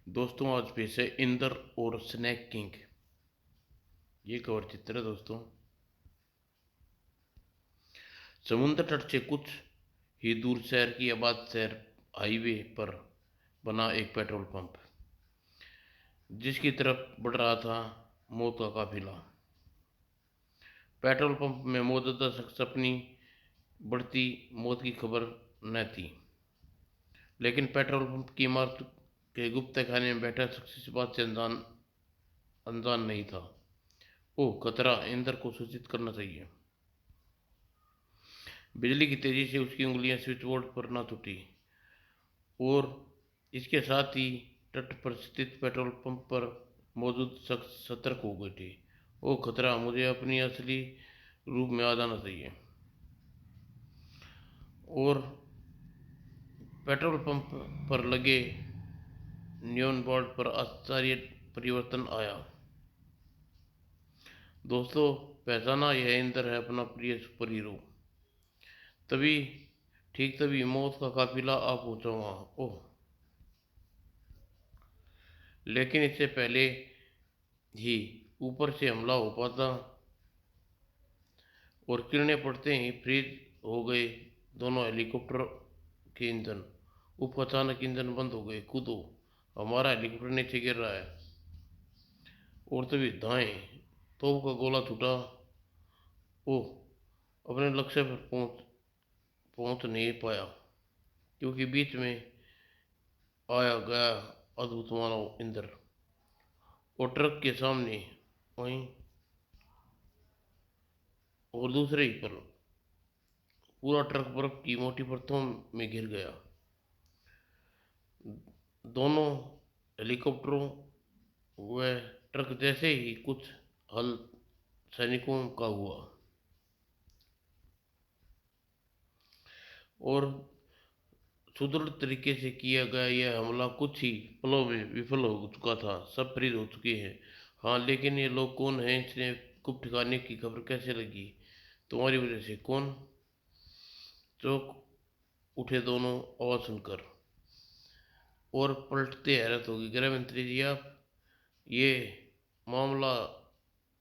दोस्तों आज पेश है इंदर और स्नैक किंग। ये कवर चित्र है दोस्तों। समुद्र तट से कुछ ही दूर शहर की आबाद शहर हाईवे पर बना एक पेट्रोल पंप, जिसकी तरफ बढ़ रहा था मौत का काफिला। पेट्रोल पंप में मौजूदा शख्स अपनी बढ़ती मौत की खबर न थी, लेकिन पेट्रोल पंप की इमारत के गुप्त खाने में बैठा शख्स इस बात से अनजान अनजान नहीं था। ओह खतरा, इंदर को सूचित करना चाहिए। बिजली की तेजी से उसकी उंगलियां स्विच बोर्ड पर न टूटी और इसके साथ ही तट पर स्थित पेट्रोल पंप पर मौजूद शख्स सतर्क हो गए थे। ओ खतरा, मुझे अपनी असली रूप में आ जाना चाहिए। और पेट्रोल पंप पर लगे नियॉन बोर्ड पर आश्चर्य परिवर्तन आया। दोस्तों, पहचाना, यह इंदर है, अपना प्रिय सुपर हीरो। तभी तभी मौत का काफिला आ पहुंचा वहां। ओह, लेकिन इससे पहले ही ऊपर से हमला हो पाता और किरणें पड़ते ही फ्रीज हो गए दोनों हेलीकॉप्टर के इंजन। उप अचानक इंजन बंद हो गए। कूदो, हमारा हेलीकॉप्टर नीचे गिर रहा है। और तभी दाएं तोप का गोला छूटा। ओह, अपने लक्ष्य पर पहुंच नहीं पाया, क्योंकि बीच में आया गया अद्भुत मानव इंद्र। और ट्रक के सामने वहीं और दूसरे ही पर पूरा ट्रक बर्फ की मोटी परतों में घिर गया। दोनों हेलीकॉप्टरों व ट्रक जैसे ही कुछ हल सैनिकों का हुआ और सुदृढ़ तरीके से किया गया यह हमला कुछ ही पलों में विफल हो चुका था। सब फ्रीज हो चुके हैं। हाँ, लेकिन ये लोग कौन हैं? इन्हें गुप्त ठिकाने की खबर कैसे लगी? तुम्हारी वजह से। कौन? चौंक उठे दोनों आवाज सुनकर और पलटते हैरत होगी। गृह मंत्री जी, आप? ये मामला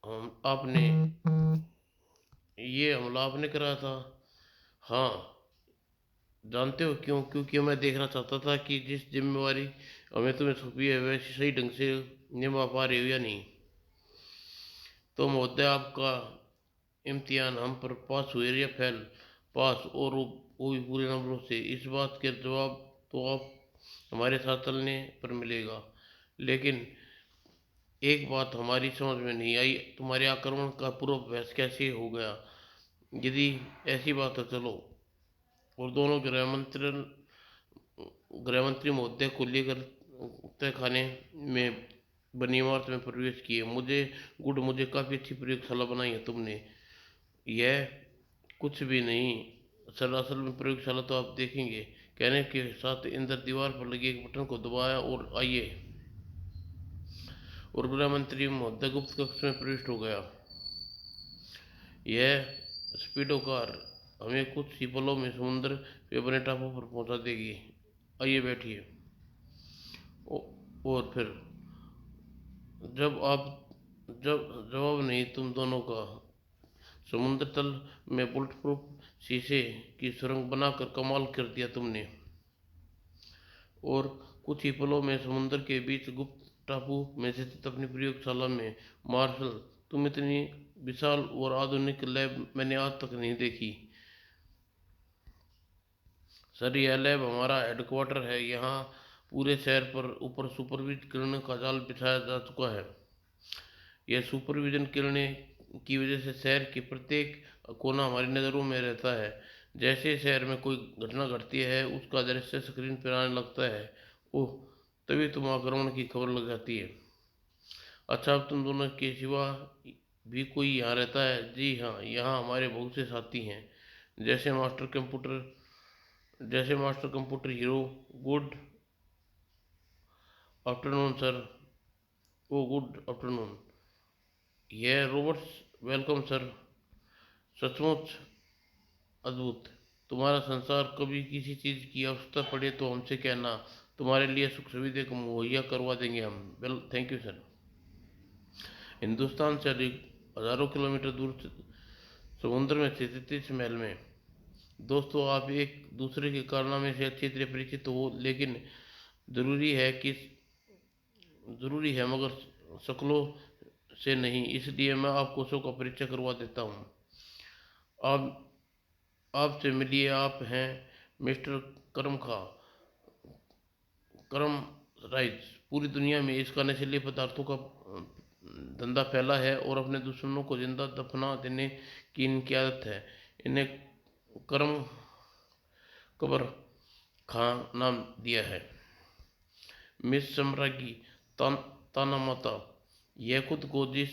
हम आपने ये हमला आपने कराया था? हाँ। जानते हो क्यों? क्योंकि मैं देखना चाहता था कि जिस जिम्मेवारी हमें तुम्हें सौंपी है वैसे सही ढंग से निभा पा रहे हो या नहीं। तो महोदय, आपका इम्तिहान हम पर पास हुए या फेल? पास, और वो भी पूरे नंबरों से। इस बात के जवाब तो आप हमारे साथ चलने पर मिलेगा। लेकिन एक बात हमारी समझ में नहीं आई, तुम्हारे आक्रमण का पूर्वाभ्यास कैसे हो गया? यदि ऐसी बात है, चलो। और दोनों गृहमंत्री महोदय को लेकर तहखाने में बनी इमारत में प्रवेश किए। मुझे काफ़ी अच्छी प्रयोगशाला बनाई है तुमने। यह कुछ भी नहीं सर, असल में प्रयोगशाला तो आप देखेंगे। कहने के साथ इंदर दीवार पर लगे एक बटन को दबाया और आइए, और गृह मंत्री महोदय गुप्त कक्ष में प्रविष्ट हो गया। यह स्पीडो कार हमें कुछ ही पलों में समुद्र के बने टापू पर पहुंचा देगी। आइए बैठिए। और फिर जब आप जब जवाब नहीं तुम दोनों का। समुद्र तल में बुलेट प्रूफ शीशे की सुरंग बनाकर कमाल कर दिया तुमने। और कुछ ही पलों में समुद्र के बीच गुप्त टापू में स्थित अपनी प्रयोगशाला में। मार्शल, तुम इतनी विशाल और आधुनिक लैब मैंने आज तक नहीं देखी। सर, यह लैब हमारा हेडक्वार्टर है। यहाँ पूरे शहर पर ऊपर सुपरविज किरणों का जाल बिछाया जा चुका है। यह सुपरविजन किरणें की वजह से शहर के प्रत्येक कोना हमारी नज़रों में रहता है। जैसे शहर में कोई घटना घटती है उसका दृश्य स्क्रीन पर आने लगता है। ओह, तभी तुम आक्रमण की खबर लग जाती है। अच्छा, अब तुम दोनों के सिवा भी कोई यहाँ रहता है? जी हाँ, यहाँ हमारे बहुत से साथी हैं। जैसे master computer hero. Good afternoon sir. Oh good afternoon. यह रॉबर्ट्स। Welcome sir. सचमुच अद्भुत। तुम्हारा संसार, कभी किसी चीज़ की आवश्यकता पड़े तो हमसे कहना। तुम्हारे लिए सुख सुविधा को मुहैया करवा देंगे हम। Well, thank you sir. Hindustan से हजारों किलोमीटर दूर समुद्र में 33 महल में। दोस्तों, आप एक दूसरे के कारनामे से अच्छी तरह परिचित हो, लेकिन ज़रूरी है कि ज़रूरी है मगर शक्लों से नहीं। इसलिए मैं आपको सबका परिचय करवा देता हूँ। आप आपसे मिलिए, आप हैं मिस्टर करम खा करम राइज। पूरी दुनिया में इसका नशीले पदार्थों का धंधा फैला है और अपने दुश्मनों को जिंदा दफना देने की इनकी आदत है। इन्हें करम कबर खां नाम दिया है। मिस सम्राज्ञी तान, ताना माता, यह खुद को जिस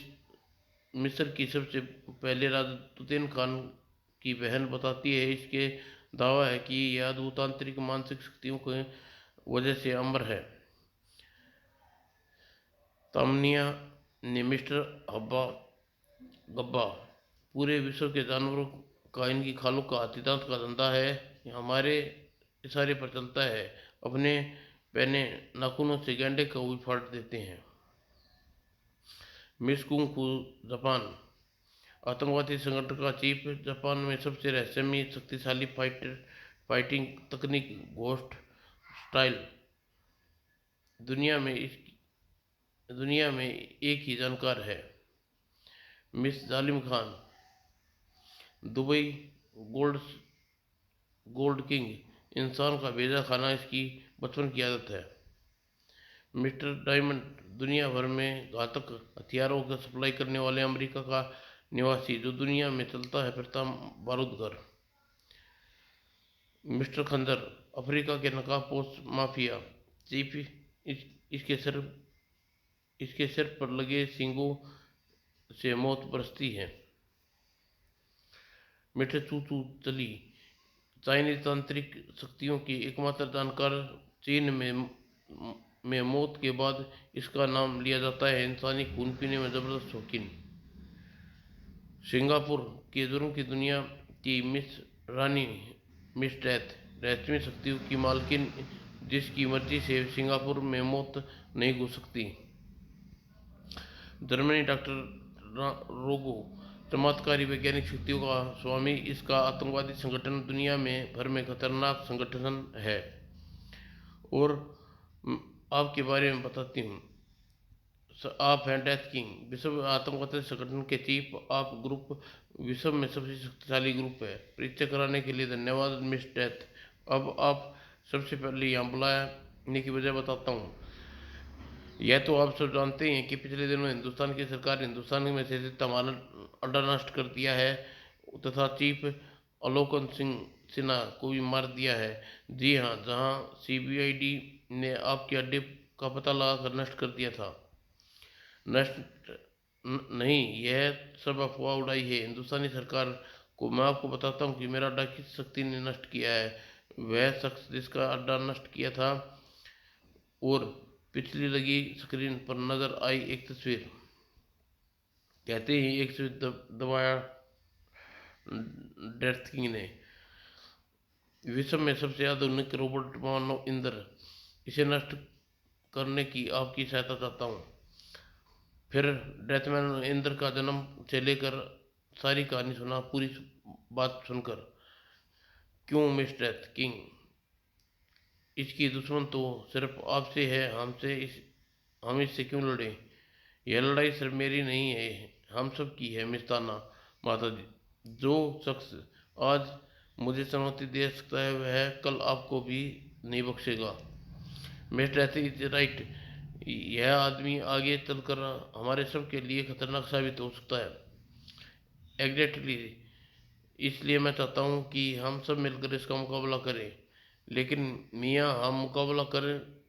मिस्र की सबसे पहले राजा तुतैन खान की बहन बताती है। इसके दावा है कि यह अद्भुतांतरिक मानसिक शक्तियों की वजह से अमर है। तामनिया ने मिस्टर हब्बा गब्बा, पूरे विश्व के जानवरों का इनकी खालों का हाथीदांत का धंधा है। हमारे इशारे पर चलता है। अपने पहने नाखूनों से गैंडे को भी फाड़ देते हैं। मिस कुंग फू, जापान, आतंकवादी संगठन का चीफ। जापान में सबसे रहस्यमय शक्तिशाली फाइटिंग तकनीक घोस्ट स्टाइल दुनिया में एक ही जानकार है। मिस जालिम Khan, Dubai gold gold king, इंसान का भेजा खाना इसकी बचपन की आदत है। मिस्टर डायमंड, दुनिया भर में घातक हथियारों का सप्लाई करने वाले अमेरिका का निवासी, जो दुनिया में चलता है फिरता बारूद घर। मिस्टर खंजर, अफ्रीका के नकाबपोश माफिया चीफ। इस, इसके सिर इसके सिर पर लगे सींगों से मौत बरसती है। मिस्टर चू चू चली, चाइनीज तांत्रिक शक्तियों की एकमात्र जानकार। चीन में मौत के बाद इसका नाम लिया जाता है। इंसानी खून पीने में जबरदस्त शौकीन। सिंगापुर के जुर्म की दुनिया की मिस रानी, मिस डेथ, रहस्यमय शक्तियों की मालकिन, जिसकी मर्जी से सिंगापुर में मौत नहीं घुस सकती। जर्मनी डॉक्टर रोगो, चमत्कारी वैज्ञानिक शक्तियों का स्वामी। इसका आतंकवादी संगठन दुनिया में भर में खतरनाक संगठन है। और आपके बारे में बताती हूँ। आप हैं डेथ किंग, विश्व आतंकवादी संगठन के चीफ। आप ग्रुप विश्व में सबसे शक्तिशाली ग्रुप है। परिचय कराने के लिए धन्यवाद मिस डेथ। अब आप सबसे पहले यहाँ बुलाने की वजह बताता हूँ। यह तो आप सब जानते हैं कि पिछले दिनों हिंदुस्तान की सरकार हिंदुस्तान में से तमाम अड्डा नष्ट कर दिया है तथा चीफ अलोकन सिंह सिन्हा को भी मार दिया है। जी हाँ, जहाँ सीबीआईडी ने आपके अड्डे का पता लगाकर नष्ट कर दिया था। नष्ट नहीं, यह सब अफवाह उड़ाई है हिंदुस्तानी सरकार को। मैं आपको बताता हूँ कि मेरा अड्डा किस शक्ति ने नष्ट किया है। वह शख्स जिसका अड्डा नष्ट किया था। और पिछली लगी स्क्रीन पर नजर आई एक तस्वीर। कहते ही एक स्विच दबाया डेथ किंग ने। विश्व में सबसे आधुनिक रोबोट मानव इंद्र, इसे नष्ट करने की आपकी सहायता चाहता हूँ। फिर डेथमैन इंद्र का जन्म से लेकर सारी कहानी सुना, पूरी बात सुनकर। क्यों मिस डेथ किंग? इसकी दुश्मन तो सिर्फ आपसे है। हम इससे क्यों लड़ें? यह लड़ाई सिर्फ मेरी नहीं है, हम सब की है मिस्ताना माता जी। जो शख्स आज मुझे चुनौती दे सकता है वह कल आपको भी नहीं बख्शेगा। मिस्टर डेथ इज राइट, यह आदमी आगे चलकर हमारे सब के लिए खतरनाक साबित हो सकता है। एग्जैक्टली, इसलिए मैं चाहता हूँ कि हम सब मिलकर इसका मुकाबला करें। लेकिन मियाँ, हम मुकाबला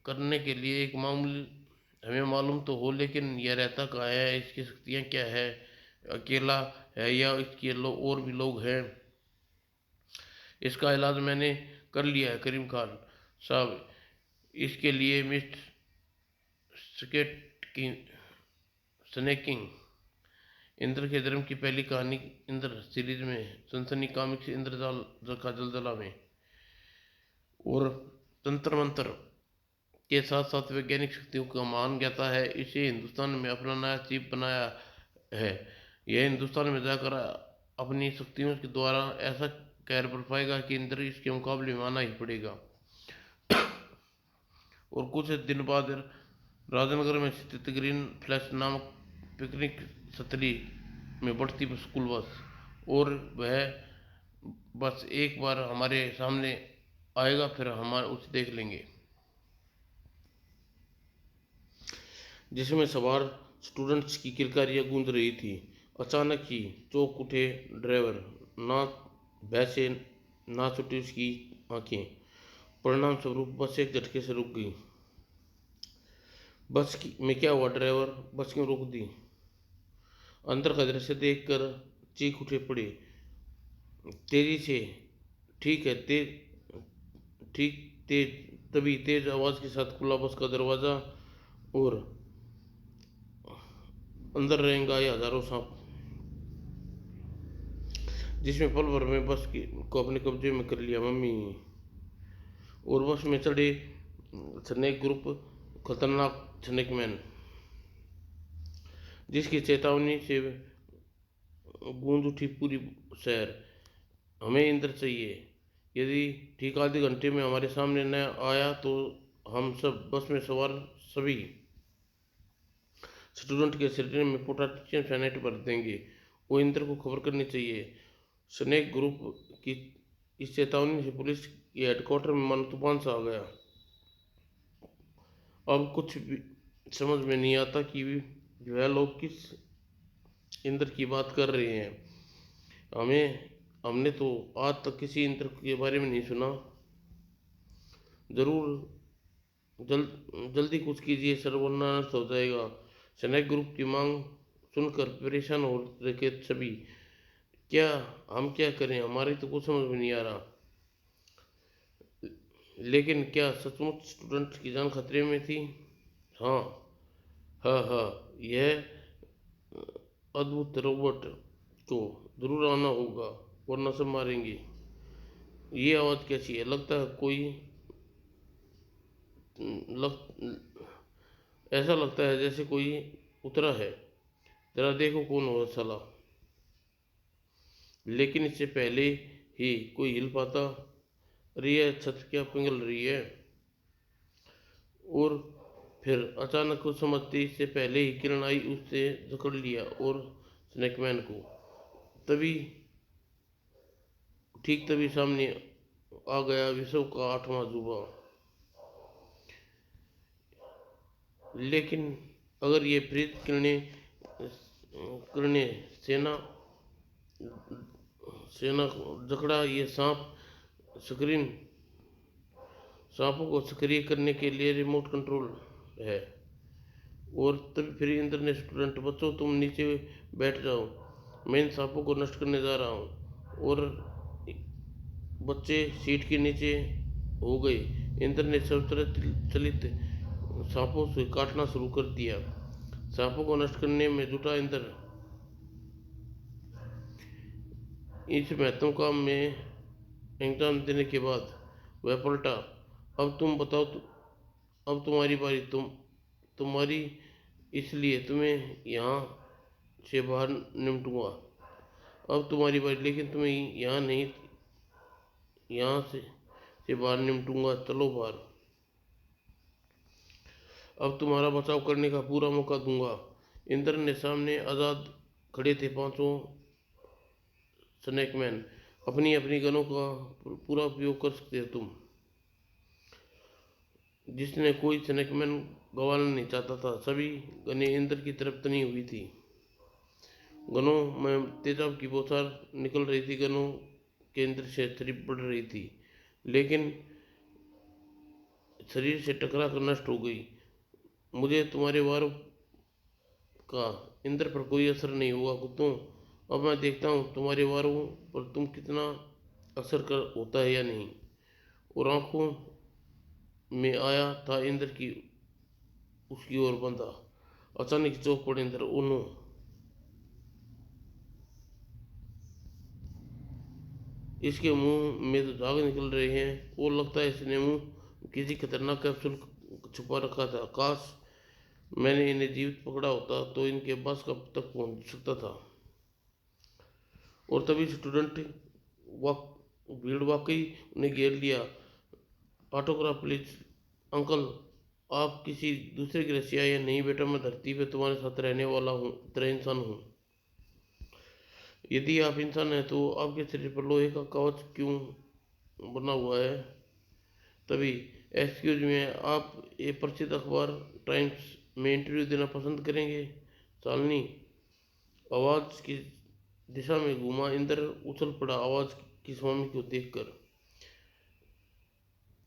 करने के लिए एक मामूली हमें मालूम तो हो, लेकिन यह रहता कहाँ है, इसकी शक्तियाँ क्या है, अकेला है या इसके और भी लोग हैं? इसका इलाज मैंने कर लिया है करीम खान साहब। इसके लिए मिस्टर स्केट की स्नेकिंग, इंद्र के जन्म की पहली कहानी इंद्र सीरीज में, सनसनी कॉमिक्स इंद्रजाल का जलजला में। और तंत्र मंत्र के साथ साथ वैज्ञानिक शक्तियों का मान ज्ञाता है। इसे हिंदुस्तान में अपना नया चीफ बनाया है। यह हिंदुस्तान में जाकर अपनी शक्तियों के द्वारा ऐसा कहर बरपाएगा कि इंद्र इसके मुकाबले में आना ही पड़ेगा। और कुछ दिन बाद राजनगर में स्थित ग्रीन फ्लैश नामक पिकनिक स्थली में बढ़ती स्कूल बस, और वह बस एक बार हमारे सामने आएगा फिर हम उसे देख लेंगे। जिसमें सवार स्टूडेंट्स की किलकारियां गूंज रही थी। अचानक ही चौंक उठे ड्राइवर। ना वैसे ना छूटी उसकी आंखें। परिणाम स्वरूप बस एक झटके से रुक गई। बस की में क्या हुआ ड्राइवर, बस क्यों रोक दी? अंदर का दृश्य देखकर चीख उठे पड़े तेजी से। ठीक है ठीक तेज तभी तेज आवाज के साथ खुला बस का दरवाजा, और अंदर रहेंगे आए हजारों सांप, जिसमें पल भर में बस को अपने कब्जे में कर लिया। मम्मी। और बस में चढ़े स्नेक ग्रुप, खतरनाक स्नेक मैन, जिसकी चेतावनी से गूंज उठी पूरी शहर। हमें इंद्र चाहिए। यदि ठीक आधे घंटे में हमारे सामने न आया तो हम सब बस में सवार सभी स्टूडेंट के शरीर में पोटासियम साइनाइड भर देंगे। वो इंद्र को खबर करनी चाहिए। स्नेक ग्रुप की इस चेतावनी से पुलिस के हेडक्वार्टर में मन तूफान सा आ गया। अब कुछ भी समझ में नहीं आता कि वह लोग किस इंद्र की बात कर रहे हैं। हमने तो आज तक किसी इंद्र के बारे में नहीं सुना। जरूर जल्दी कुछ कीजिए सर, वरना अनर्थ हो जाएगा। स्नेक ग्रुप की मांग सुनकर परेशान हो रखे सभी। क्या हम क्या करें, हमारी तो कुछ समझ में नहीं आ रहा। लेकिन क्या सचमुच स्टूडेंट की जान खतरे में थी? हाँ हाँ, यह अद्भुत रोबोट को जरूर आना होगा, वरना सब मारेंगे। ये आवाज़ कैसी है? लगता है कोई लग ऐसा लगता है जैसे कोई उतरा है। जरा देखो कौन हो साला। लेकिन इससे पहले ही कोई हिल पाता, अरे यह छत क्या पिघल रही है। और फिर अचानक कुछ समझते इससे पहले ही किरण आई, उससे जकड़ लिया और स्नैकमैन को। तभी ठीक तभी सामने आ गया विश्व का 8वां अजूबा। लेकिन अगर ये प्रेत किरणें सेना जकड़ा, ये स्क्रीन सांपों को सक्रिय करने के लिए रिमोट कंट्रोल है। और तभी फिर इंद्र ने स्टूडेंट, बच्चों तुम नीचे बैठ जाओ, मैं इन सांपों को नष्ट करने जा रहा हूँ। और बच्चे सीट के नीचे हो गए। इंद्र ने चलित सांपों से काटना शुरू कर दिया। सांपों को नष्ट करने में जुटा इंद्र इस महत्व काम में एग्जाम देने के बाद वह पलटा। अब तुम बताओ अब तुम्हारी बारी, तुम्हारी, इसलिए तुम्हें यहाँ से बाहर निपटूंगा। अब तुम्हारी बारी, लेकिन तुम्हें यहाँ नहीं, यहाँ से बाहर निपटूंगा। चलो बाहर। अब तुम्हारा बचाव करने का पूरा मौका दूंगा। इंद्र ने सामने आजाद खड़े थे पांचों स्नैकमैन। अपनी अपनी गनों का पूरा उपयोग कर सकते हो तुम। जिसने कोई स्नैकमैन गंवाना नहीं चाहता था। सभी गनें इंद्र की तरफ तनी हुई थी। गनों में तेजाब की बौछार निकल रही थी। गनों के इंद्र से छड़ी पड़ रही थी, लेकिन शरीर से टकरा कर नष्ट हो गई। मुझे तुम्हारे वार का इंद्र पर कोई असर नहीं हुआ कुत्तों। अब मैं देखता हूँ तुम्हारे वारों पर तुम कितना असर कर होता है या नहीं। और आंखों में आया था इंद्र की उसकी ओर बंधा। अचानक चौंक पड़े इंद्र। Oh no! इसके मुंह में तो दाग निकल रहे हैं, और लगता है इसने मुंह किसी खतरनाक कैप्सूल छुपा रखा था। काश मैंने इन्हें जीवित पकड़ा होता तो इनके बस कब तक पहुंच सकता था। और तभी स्टूडेंट वाक भीड़ वाकई उन्हें घेर लिया। ऑटोग्राफ प्लीज अंकल, आप किसी दूसरे ग्रह से आए हैं? नहीं बेटा, मैं धरती पे तुम्हारे साथ रहने वाला हूँ, तरह इंसान हूँ। यदि आप इंसान हैं तो आपके शरीर पर लोहे का कवच क्यों बना हुआ है? तभी, एक्सक्यूज मी, आप ये प्रसिद्ध अखबार टाइम्स में इंटरव्यू देना पसंद करेंगे? शालिनी आवाज की दिशा में घूमा। इंद्र उछल पड़ा आवाज की स्वामी को देखकर।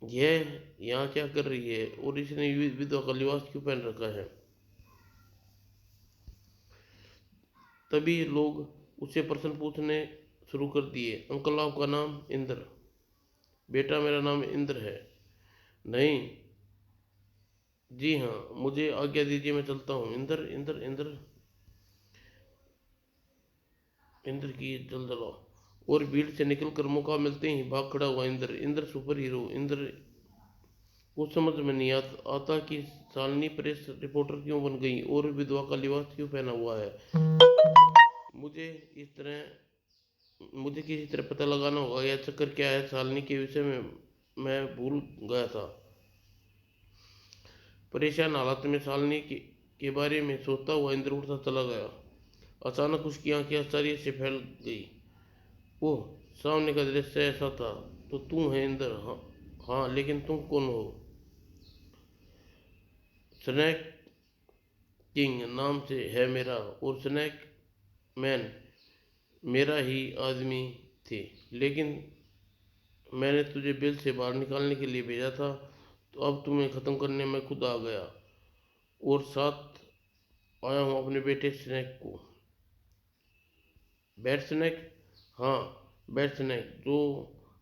यह यहाँ क्या कर रही है और इसने विधवा का लिबास क्यों पहन रखा है? तभी लोग उससे प्रश्न पूछने शुरू कर दिए। अंकल, आपका नाम? इंद्र। बेटा, मेरा नाम इंद्र है। नहीं, जी हाँ, मुझे आज्ञा दीजिए, मैं चलता हूँ। इंद्र इंद्र इंद्र इंद्र की जलजला और भीड़ से निकलकर मौका मिलते ही भाग खड़ा हुआ इंद्र। Indra super hero. इंद्र को समझ में नहीं आता कि शालिनी प्रेस रिपोर्टर क्यों बन गई और विधवा का लिबास क्यों पहना हुआ है। मुझे इस तरह मुझे किसी तरह पता लगाना होगा यह चक्कर क्या है। शालिनी के विषय में मैं भूल गया था। परेशान हालत में शालिनी के बारे में सोचता हुआ इंद्र उठता चला गया। अचानक उसकी आंखें आश्चर्य से फैल गई। ओह, सामने का दृश्य ऐसा था तो तुम है इंद्र? हाँ, हाँ, लेकिन तुम कौन हो? स्नैक किंग नाम से है मेरा, और स्नैक मैन मेरा ही आदमी थे। लेकिन मैंने तुझे बिल से बाहर निकालने के लिए भेजा था, तो अब तुम्हें ख़त्म करने मैं खुद आ गया और साथ आया हूँ अपने बेटे स्नैक को। Bat snake? हाँ, बैट स्नैक, जो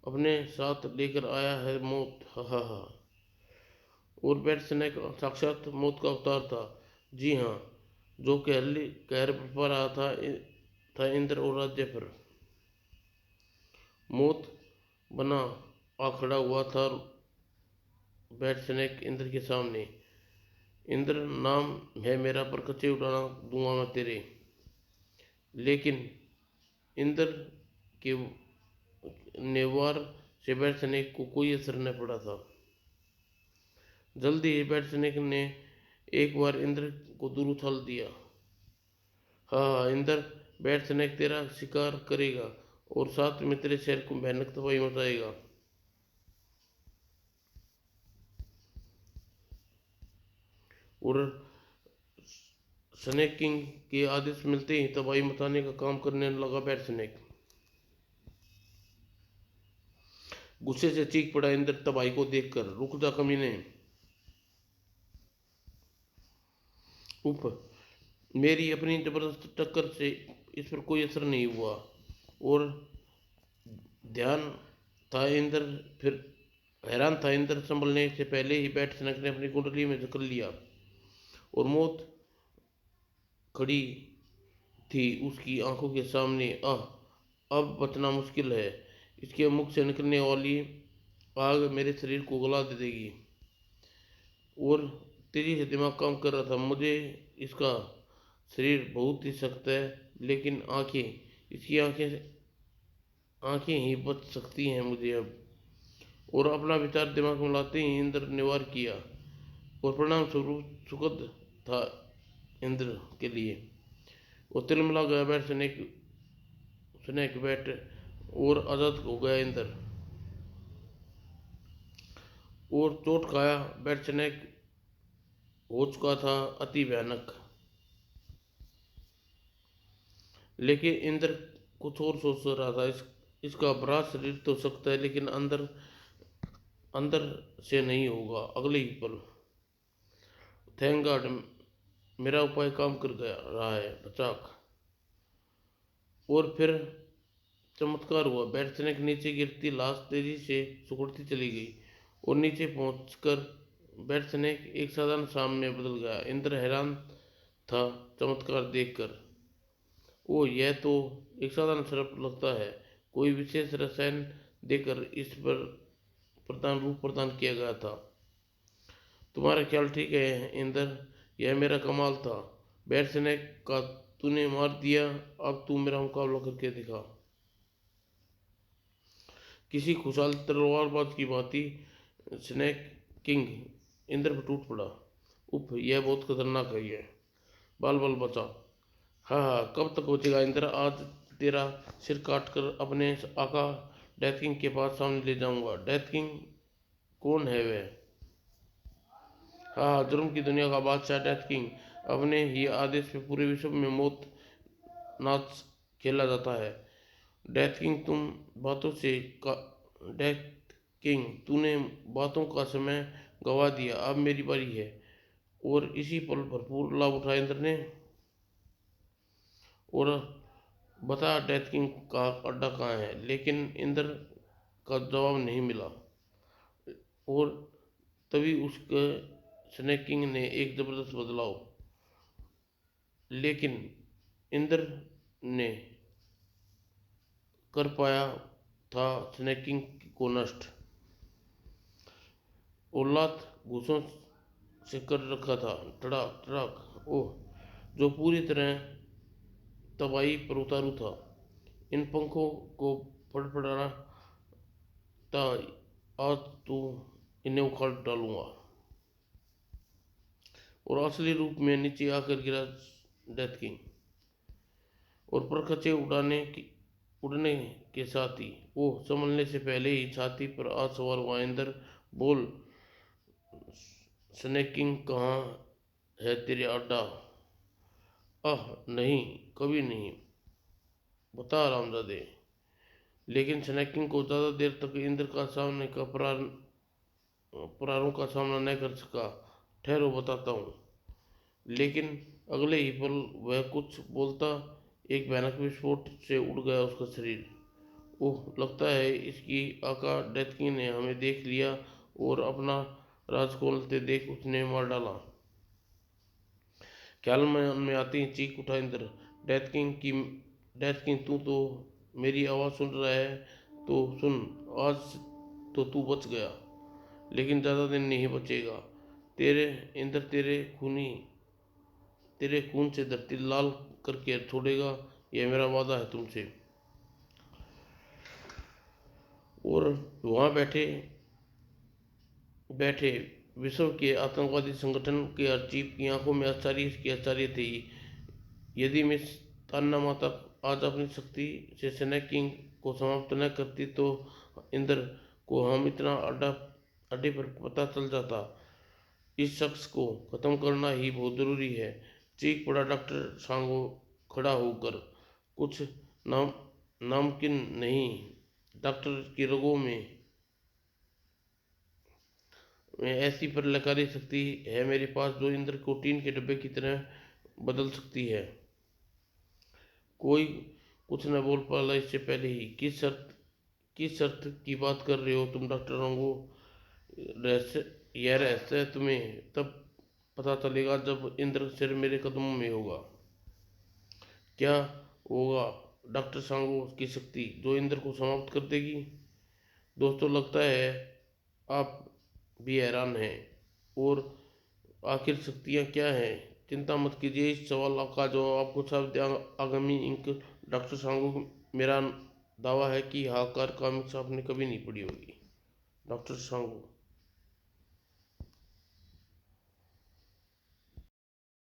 अपने साथ लेकर आया है मौत। हा हा हा। और बैट स्नैक साक्षात मौत का अवतार था। जी हाँ, जो कहर बरपा रहा था इंद्र और राज्य पर। मौत बना आ खड़ा हुआ था बैट स्नैक इंद्र के सामने। इंद्र नाम है मेरा, पर कच्चे उड़ाना दूंगा मैं तेरे। लेकिन इंद्र के नेवार से बैट स्नेक को कोई असर न पड़ा था। जल्दी ही बैट स्नेक ने एक बार इंद्र को दूर उछाल दिया। हाँ हाँ इंद्र, बैट स्नेक तेरा शिकार करेगा और साथ में तेरे शहर को भयानक तबाही मचाएगा। और स्नेक किंग के आदेश मिलते ही तबाही मचाने का काम करने लगा बैट स्नेक। गुस्से से चीख पड़ा इंद्र तबाही को देखकर। रुक जा कमीने। उफ, मेरी अपनी जबरदस्त टक्कर से इस पर कोई असर नहीं हुआ। और ध्यान था इंद्र फिर हैरान था इंद्र संभलने से पहले ही बैट स्नेक ने अपनी कुंडली में जकड़ लिया और मौत खड़ी थी उसकी आंखों के सामने। आह, अब बचना मुश्किल है। इसके मुख से निकलने वाली आग मेरे शरीर को गला दे देगी। और तेजी से दिमाग काम कर रहा था। मुझे इसका शरीर बहुत ही सख्त है, लेकिन इसकी आंखें ही बच सकती हैं मुझे अब। और अपना विचार दिमाग में लाते ही इंद्र ने वार किया और परिणाम स्वरूप सुखद था इंद्र के लिए। वो तिलमिला गया बैट स्नेक बैट और आज़ाद हो गया इंद्र। और चोट खाया बैट स्नेक हो चुका था अति भयानक। लेकिन इंद्र कुछ और सोच रहा था। इसका बड़ा शरीर तो सख्त है, लेकिन अंदर अंदर से नहीं होगा अगले ही पल। थैंक गॉड, मेरा उपाय काम कर गया रहा है। बचाक। और फिर चमत्कार हुआ। बैट स्नेक नीचे गिरती लाश तेजी से सिकुड़ती चली गई और नीचे पहुंचकर बैट स्नेक एक साधारण सांप में बदल गया। इंद्र हैरान था चमत्कार देखकर। ओ, यह तो एक साधारण सर्प लगता है। कोई विशेष रसायन देकर इस पर प्रधान रूप प्रदान किया गया था। तुम्हारा ख्याल ठीक है इंद्र, यह मेरा कमाल था। बैट स्नेक का तूने मार दिया, अब तू मेरा मुकाबला करके दिखा। किसी खुशहाल तलवारबाज की भांति स्नेक किंग इंद्र पर टूट पड़ा। उफ, यह बहुत खतरनाक है ये। बाल बाल बचा। हाँ हाँ, कब तक बचेगा इंद्र? आज तेरा सिर काट कर अपने आका डेथ किंग के पास सामने ले जाऊंगा। डेथ किंग कौन है वह? हाँ हाँ, जुर्म की दुनिया का बादशाह डेथ किंग। अपने ही आदेश पे पूरे विश्व में मौत नाच खेला जाता है। डेथ किंग तुम बातों से का डेथ किंग तूने बातों का समय गवा दिया, अब मेरी बारी है। और इसी पल भरपूर लाभ उठाया इंद्र ने। और बता डेथ किंग का अड्डा कहाँ है? लेकिन इंद्र का जवाब नहीं मिला। और तभी उसके स्नेक किंग ने एक जबरदस्त बदलाव, लेकिन इंद्र ने कर पाया था स्नेक किंग को नष्ट। औलाद घूसों से कर रखा था। टड़ाक टड़ाक, ओह, जो पूरी तरह तबाही पर उतारू था। इन पंखों को फड़फड़ाना था। आज तो इन्हें उखाड़ डालूंगा। और असली रूप में नीचे आकर गिरा डेथ किंग। और परखचे उड़ने के साथ ही वो संभलने से पहले ही छाती पर आज सवार हुआ इंद्र। बोल स्नेक किंग, कहाँ है तेरे अड्डा? आह नहीं, कभी नहीं, बता रामजादे। लेकिन स्नेक किंग को ज़्यादा देर तक इंद्र का सामने का प्राणों का सामना न कर सका। ठहरो, बताता हूँ। लेकिन अगले ही पल वह कुछ बोलता, एक भयानक विस्फोट से उड़ गया उसका शरीर। ओह, लगता है इसकी आका डेथ किंग ने हमें देख लिया और अपना राज खोलते देख उसने मार डाला। ख्याल में आते ही चीख उठा इंद्र। डेथ किंग, तू तो मेरी आवाज़ सुन रहा है तो सुन। आज तो तू बच गया, लेकिन ज़्यादा दिन नहीं बचेगा। तेरे इंद्र तेरे खून से धरती लाल करके छोड़ेगा, यह मेरा वादा है तुमसे। और वहाँ बैठे बैठे विश्व के आतंकवादी संगठन के हर चीफ की आंखों में आश्चर्य की आश्चर्य थी। यदि मिस तान्ना माता आज अपनी शक्ति से स्नेक किंग को समाप्त न करती तो इंद्र को हम इतना अड्डे पर पता चल जाता। इस शख्स को खत्म करना ही बहुत जरूरी है। चीख पड़ा डॉक्टर सांगो खड़ा होकर। कुछ नाम नामुमकिन नहीं। डॉक्टर की रगों में ऐसी प्रलयकारी शक्ति है मेरे पास जो इंद्र को टीन के डब्बे की तरह बदल सकती है। कोई कुछ न बोल पाला इससे पहले ही। किस शर्त की बात कर रहे हो तुम डॉक्टर रंगो? रहस्य यह रहस्य तुम्हें तब पता चलेगा जब इंद्र सिर मेरे कदमों में होगा। क्या होगा? डॉक्टर सांगो की शक्ति जो इंद्र को समाप्त कर देगी। दोस्तों, लगता है आप भी हैरान हैं। और आखिर शक्तियाँ क्या हैं? चिंता मत कीजिए, इस सवाल का जवाब आपको सब आगामी इंक। डॉक्टर सांगो, मेरा दावा है कि हाकार कॉमिक्स आपने कभी नहीं पढ़ी होगी। डॉक्टर सांगो।